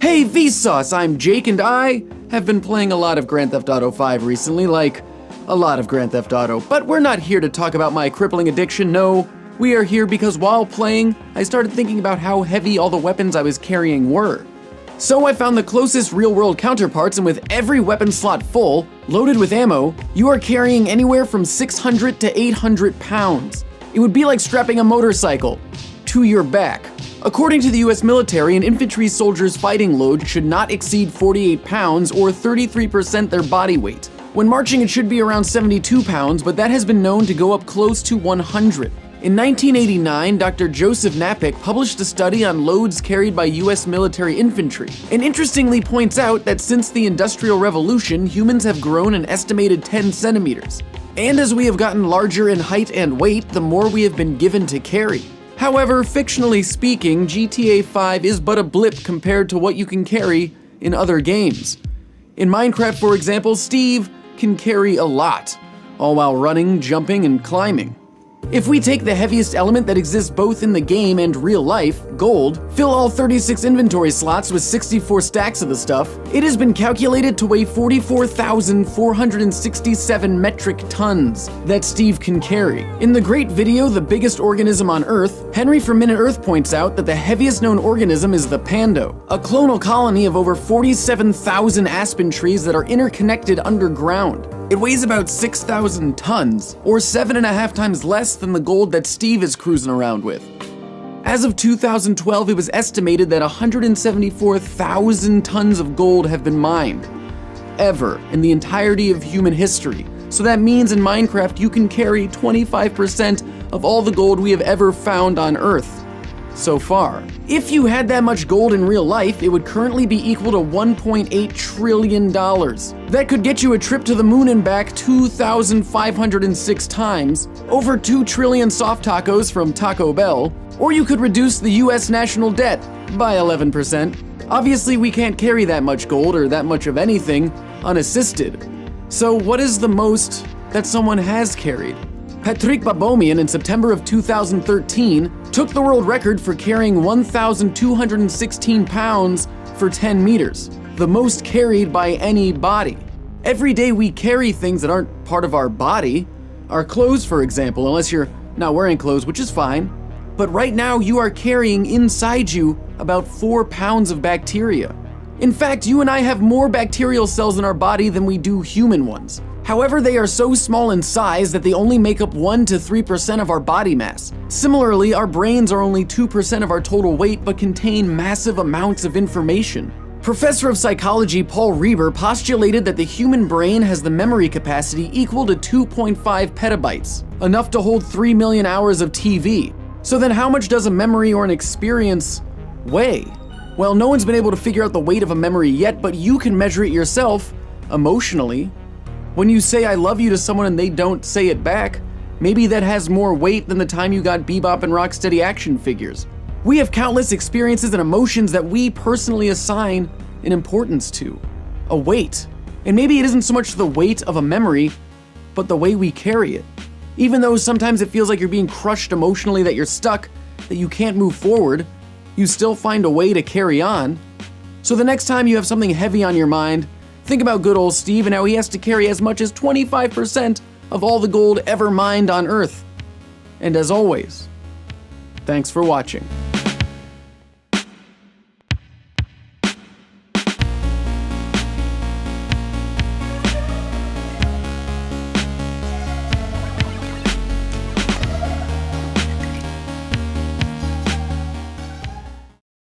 Hey Vsauce, I'm Jake and I have been playing a lot of Grand Theft Auto 5 recently, like a lot of Grand Theft Auto, but we're not here to talk about my crippling addiction, no. We are here because while playing, I started thinking about how heavy all the weapons I was carrying were. So I found the closest real-world counterparts, and with every weapon slot full, loaded with ammo, you are carrying anywhere from 600 to 800 pounds. It would be like strapping a motorcycle to your back. According to the US military, an infantry soldier's fighting load should not exceed 48 pounds or 33% their body weight. When marching, it should be around 72 pounds, but that has been known to go up close to 100. In 1989, Dr. Joseph Knapik published a study on loads carried by US military infantry, and interestingly points out that since the Industrial Revolution, humans have grown an estimated 10 centimeters. And as we have gotten larger in height and weight, the more we have been given to carry. However, fictionally speaking, GTA 5 is but a blip compared to what you can carry in other games. In Minecraft, for example, Steve can carry a lot, all while running, jumping, and climbing. If we take the heaviest element that exists both in the game and real life, gold, fill all 36 inventory slots with 64 stacks of the stuff, it has been calculated to weigh 44,467 metric tons that Steve can carry. In the great video, The Biggest Organism on Earth, Henry from Minute Earth points out that the heaviest known organism is the pando, a clonal colony of over 47,000 aspen trees that are interconnected underground. It weighs about 6,000 tons, or 7.5 times less than the gold that Steve is cruising around with. As of 2012, it was estimated that 174,000 tons of gold have been mined, ever, in the entirety of human history. So that means in Minecraft you can carry 25% of all the gold we have ever found on Earth so far. If you had that much gold in real life, it would currently be equal to $1.8 trillion. That could get you a trip to the moon and back 2,506 times, over 2 trillion soft tacos from Taco Bell, or you could reduce the US national debt by 11%. Obviously, we can't carry that much gold or that much of anything unassisted. So what is the most that someone has carried? Patrick Babomian in September of 2013 took the world record for carrying 1,216 pounds for 10 meters, the most carried by any body. Every day we carry things that aren't part of our body, our clothes for example, unless you're not wearing clothes, which is fine. But right now you are carrying inside you about 4 pounds of bacteria. In fact, you and I have more bacterial cells in our body than we do human ones. However, they are so small in size that they only make up 1 to 3% of our body mass. Similarly, our brains are only 2% of our total weight but contain massive amounts of information. Professor of psychology Paul Reber postulated that the human brain has the memory capacity equal to 2.5 petabytes, enough to hold 3 million hours of TV. So then how much does a memory or an experience weigh? Well, no one's been able to figure out the weight of a memory yet, but you can measure it yourself emotionally. When you say I love you to someone and they don't say it back, maybe that has more weight than the time you got Bebop and Rocksteady action figures. We have countless experiences and emotions that we personally assign an importance to, a weight. And maybe it isn't so much the weight of a memory, but the way we carry it. Even though sometimes it feels like you're being crushed emotionally, that you're stuck, that you can't move forward, you still find a way to carry on. So the next time you have something heavy on your mind, think about good old Steve and how he has to carry as much as 25% of all the gold ever mined on Earth. And as always, thanks for watching.